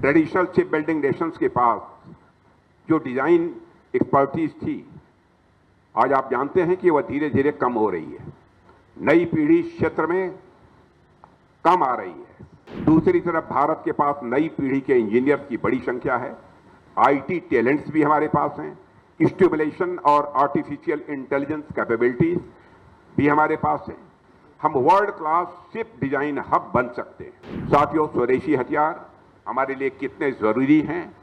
Traditional ship building Nations के पास जो design expertise थी, आज आप जानते हैं कि वह धीरे धीरे कम हो रही है। नई पीढ़ी इस क्षेत्र में कम आ रही है। दूसरी तरफ भारत के पास नई पीढ़ी के इंजीनियर्स की बड़ी संख्या है। आईटी टैलेंट्स भी हमारे पास हैं। स्टिमुलेशन और आर्टिफिशियल इंटेलिजेंस कैपेबिलिटीज भी हमारे पास है। हम world class ship design hub बन सकते हैं। साथियों, स्वदेशी हथियार हमारे लिए कितने जरूरी हैं,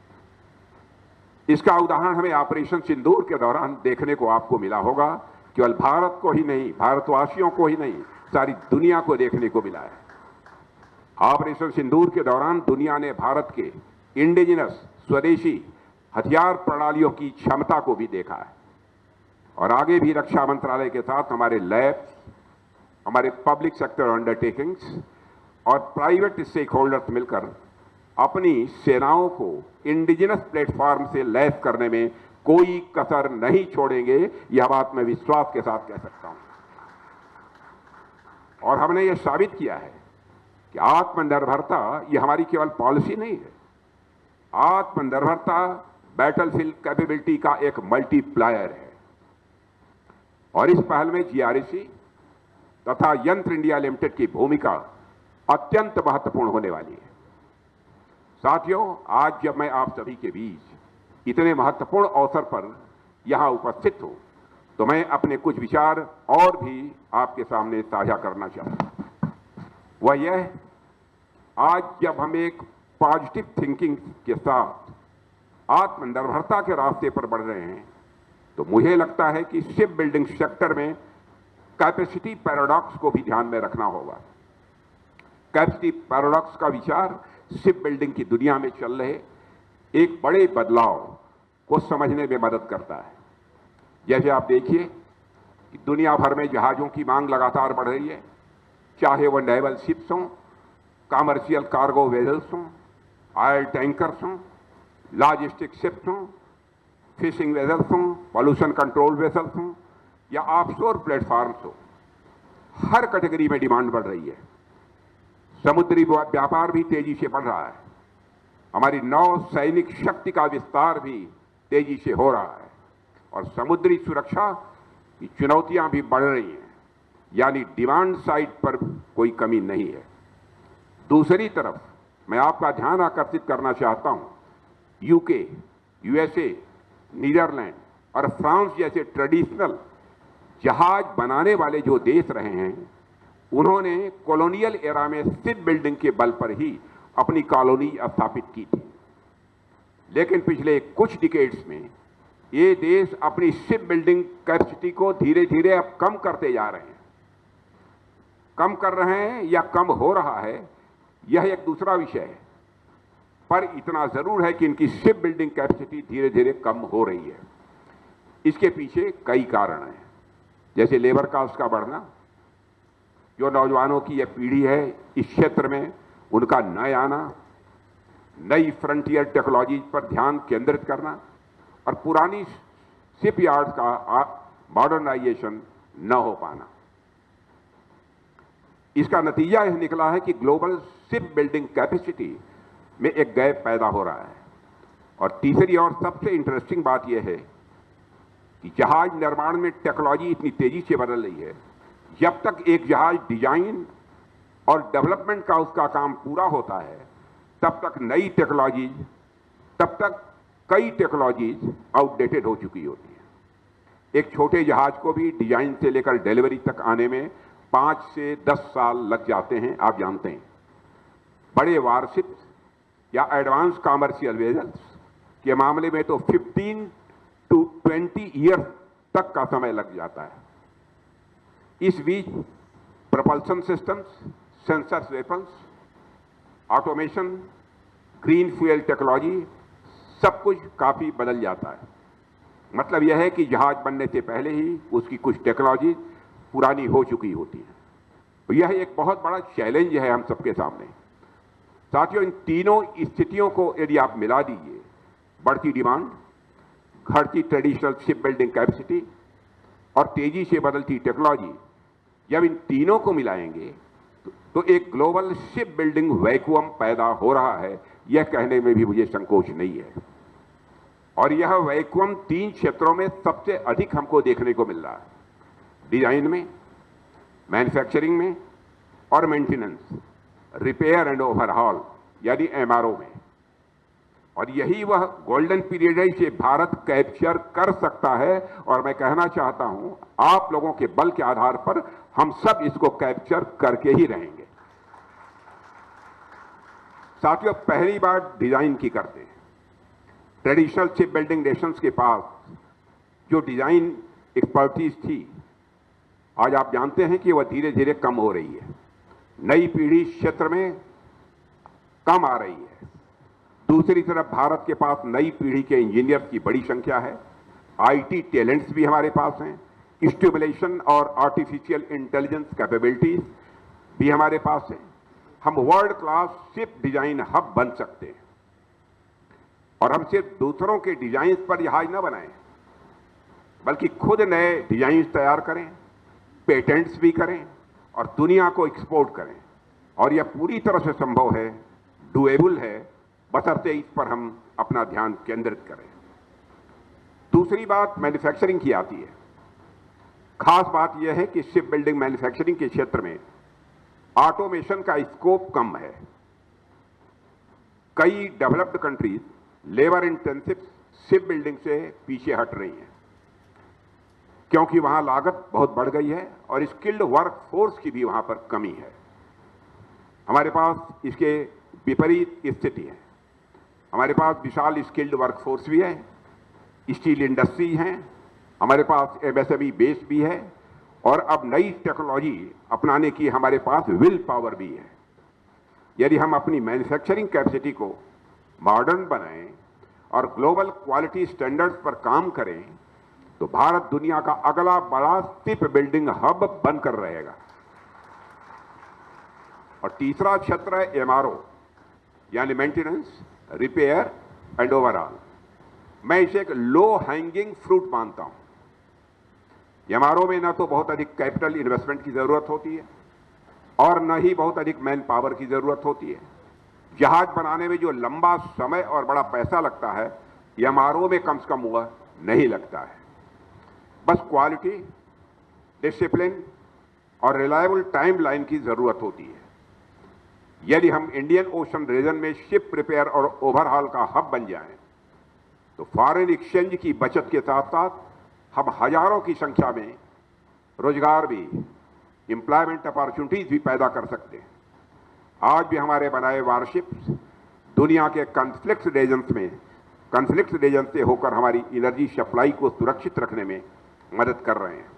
इसका उदाहरण हमें ऑपरेशन सिंदूर के दौरान देखने को आपको मिला होगा। केवल भारत को ही नहीं, भारतवासियों को ही नहीं, सारी दुनिया को देखने को मिला है। ऑपरेशन सिंदूर के दौरान दुनिया ने भारत के इंडिजिनस स्वदेशी हथियार प्रणालियों की क्षमता को भी देखा है। और आगे भी रक्षा मंत्रालय के साथ हमारे लैब्स, हमारे पब्लिक सेक्टर अंडरटेकिंग्स और प्राइवेट स्टेक होल्डर्स मिलकर अपनी सेनाओं को इंडिजिनस प्लेटफॉर्म से लैस करने में कोई कसर नहीं छोड़ेंगे। यह बात मैं विश्वास के साथ कह सकता हूं। और हमने यह साबित किया है कि आत्मनिर्भरता यह हमारी केवल पॉलिसी नहीं है। आत्मनिर्भरता बैटलफील्ड कैपेबिलिटी का एक मल्टीप्लायर है। और इस पहल में जीआरसी तथा यंत्र इंडिया लिमिटेड की भूमिका अत्यंत महत्वपूर्ण होने वाली है। साथियों, आज जब मैं आप सभी के बीच इतने महत्वपूर्ण अवसर पर यहां उपस्थित हूं, तो मैं अपने कुछ विचार और भी आपके सामने साझा करना चाहता हूं। वह यह, आज जब हम एक पॉजिटिव थिंकिंग के साथ आत्मनिर्भरता के रास्ते पर बढ़ रहे हैं, तो मुझे लगता है कि शिप बिल्डिंग सेक्टर में कैपेसिटी पैराडॉक्स को भी ध्यान में रखना होगा। कैपेसिटी पैराडॉक्स का विचार शिप बिल्डिंग की दुनिया में चल रहे एक बड़े बदलाव को समझने में मदद करता है। जैसे आप देखिए कि दुनिया भर में जहाजों की मांग लगातार बढ़ रही है, चाहे वह नेवल शिप्स हों, कमर्शियल कार्गो वेजल्स हों, ऑयल टैंकर्स हों, लॉजिस्टिक शिप्स हों, फिशिंग वेजल्स हों, पॉल्यूशन कंट्रोल वेजल्स हों या ऑफशोर प्लेटफॉर्म्स हो। हर कैटेगरी में डिमांड बढ़ रही है। समुद्री व्यापार भी तेजी से बढ़ रहा है। हमारी नौ सैनिक शक्ति का विस्तार भी तेजी से हो रहा है और समुद्री सुरक्षा की चुनौतियां भी बढ़ रही हैं, यानी डिमांड साइड पर कोई कमी नहीं है। दूसरी तरफ मैं आपका ध्यान आकर्षित करना चाहता हूं, यूके, यूएसए, नीदरलैंड और फ्रांस जैसे ट्रेडिशनल जहाज बनाने वाले जो देश रहे हैं, उन्होंने कॉलोनियल एरा में शिप बिल्डिंग के बल पर ही अपनी कॉलोनी स्थापित की थी। लेकिन पिछले कुछ डिकेड्स में ये देश अपनी शिप बिल्डिंग कैपेसिटी को धीरे धीरे अब कम करते जा रहे हैं। कम कर रहे हैं या कम हो रहा है, यह एक दूसरा विषय है, पर इतना जरूर है कि इनकी शिप बिल्डिंग कैपेसिटी धीरे धीरे कम हो रही है। इसके पीछे कई कारण हैं, जैसे लेबर कास्ट का बढ़ना, जो नौजवानों की यह पीढ़ी है इस क्षेत्र में उनका नए आना, नई फ्रंटियर टेक्नोलॉजी पर ध्यान केंद्रित करना और पुरानी शिप यार्ड का मॉडर्नाइजेशन न हो पाना। इसका नतीजा यह निकला है कि ग्लोबल शिप बिल्डिंग कैपेसिटी में एक गैप पैदा हो रहा है। और तीसरी और सबसे इंटरेस्टिंग बात यह है कि जहाज निर्माण में टेक्नोलॉजी इतनी तेजी से बदल रही है। जब तक एक जहाज डिजाइन और डेवलपमेंट का उसका काम पूरा होता है, तब तक कई टेक्नोलॉजीज आउटडेटेड हो चुकी होती है। एक छोटे जहाज को भी डिजाइन से लेकर डिलीवरी तक आने में 5 से 10 साल लग जाते हैं, आप जानते हैं। बड़े वारशिप्स या एडवांस कमर्शियल वेजल्स के मामले में तो 15 to 20 ईयर्स तक का समय लग जाता है। इस बीच propulsion systems, sensors, weapons, automation, green fuel technology, सब कुछ काफी बदल जाता है। मतलब यह है कि जहाज बनने से पहले ही उसकी कुछ टेक्नोलॉजी पुरानी हो चुकी होती है। तो यह एक बहुत बड़ा चैलेंज है हम सबके सामने। साथियों, इन तीनों स्थितियों को यदि आप मिला दीजिए, बढ़ती डिमांड, घटती ट्रेडिशनल शिप बिल्डिंग कैपेसिटी और तेजी से बदलती टेक्नोलॉजी, जब इन तीनों को मिलाएंगे तो एक ग्लोबल शिप बिल्डिंग वैक्यूम पैदा हो रहा है, यह कहने में भी मुझे संकोच नहीं है। और यह वैक्यूम 3 क्षेत्रों में सबसे अधिक हमको देखने को मिल रहा है, डिजाइन में, मैन्युफैक्चरिंग में और मेंटेनेंस, रिपेयर एंड ओवरहॉल यानी एमआरओ में। और यही वह गोल्डन पीरियड है जिसे भारत कैप्चर कर सकता है। और मैं कहना चाहता हूं, आप लोगों के बल के आधार पर हम सब इसको कैप्चर करके ही रहेंगे। साथियों, पहली बार डिजाइन की करते हैं। ट्रेडिशनल शिप बिल्डिंग नेशंस के पास जो डिजाइन एक्सपर्टीज थी, आज आप जानते हैं कि वह धीरे धीरे कम हो रही है। नई पीढ़ी क्षेत्र में कम आ रही है। दूसरी तरफ भारत के पास नई पीढ़ी के इंजीनियर्स की बड़ी संख्या है। आईटी टैलेंट्स भी हमारे पास हैं। स्टिमुलेशन और आर्टिफिशियल इंटेलिजेंस कैपेबिलिटीज भी हमारे पास हैं। हम world class ship design hub बन सकते हैं। और हम सिर्फ दूसरों के डिजाइन पर जहाज न बनाएं, बल्कि खुद नए डिजाइन तैयार करें, पेटेंट्स भी करें और दुनिया को एक्सपोर्ट करें। और यह पूरी तरह से संभव है, डुएबल है, बशर्ते इस पर हम अपना ध्यान केंद्रित करें। दूसरी बात मैन्युफैक्चरिंग की आती है। खास बात यह है कि शिप बिल्डिंग मैन्युफैक्चरिंग के क्षेत्र में ऑटोमेशन का स्कोप कम है। कई developed countries labour intensive ship building से पीछे हट रही हैं, क्योंकि वहां लागत बहुत बढ़ गई है और स्किल्ड वर्क फोर्स की भी वहां पर कमी है। हमारे पास इसके विपरीत स्थिति है। हमारे पास विशाल स्किल्ड वर्कफोर्स भी है, स्टील इंडस्ट्री है, हमारे पास एमएसएमई बेस भी है और अब नई टेक्नोलॉजी अपनाने की हमारे पास विल पावर भी है। यदि हम अपनी मैन्युफैक्चरिंग कैपेसिटी को मॉडर्न बनाएं और ग्लोबल क्वालिटी स्टैंडर्ड्स पर काम करें, तो भारत दुनिया का अगला बड़ा शिप बिल्डिंग हब बनकर रहेगा। और तीसरा क्षेत्र है एमआरओ यानी मेंटेनेंस, रिपेयर एंड ओवरऑल। मैं इसे एक लो हैंगिंग फ्रूट मानता हूं। एमआरओ में न तो बहुत अधिक कैपिटल इन्वेस्टमेंट की जरूरत होती है और न ही बहुत अधिक मैन पावर की जरूरत होती है। जहाज बनाने में जो लंबा समय और बड़ा पैसा लगता है, एमआरओ में कम से कम वह नहीं लगता है। बस क्वालिटी, डिसिप्लिन और रिलायबल टाइमलाइन की जरूरत होती है। यदि हम इंडियन ओशन रीजन में शिप रिपेयर और ओवरहॉल का हब बन जाएं, तो फॉरेन एक्सचेंज की बचत के साथ साथ हम हजारों की संख्या में रोजगार भी, एम्प्लॉयमेंट अपॉर्चुनिटीज भी पैदा कर सकते हैं। आज भी हमारे बनाए वारशिप्स दुनिया के कॉन्फ्लिक्ट रीजन से होकर हमारी एनर्जी सप्लाई को सुरक्षित रखने में मदद कर रहे हैं।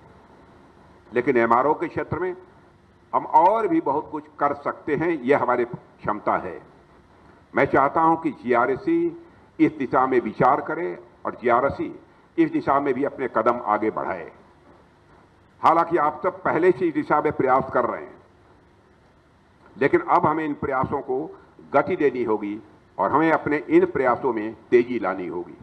लेकिन एमआरओ के क्षेत्र में हम और भी बहुत कुछ कर सकते हैं, यह हमारी क्षमता है। मैं चाहता हूं कि जीआरएसी इस दिशा में विचार करे और जीआरएसी इस दिशा में भी अपने कदम आगे बढ़ाए। हालांकि आप सब पहले से इस दिशा में प्रयास कर रहे हैं, लेकिन अब हमें इन प्रयासों को गति देनी होगी और हमें अपने इन प्रयासों में तेजी लानी होगी।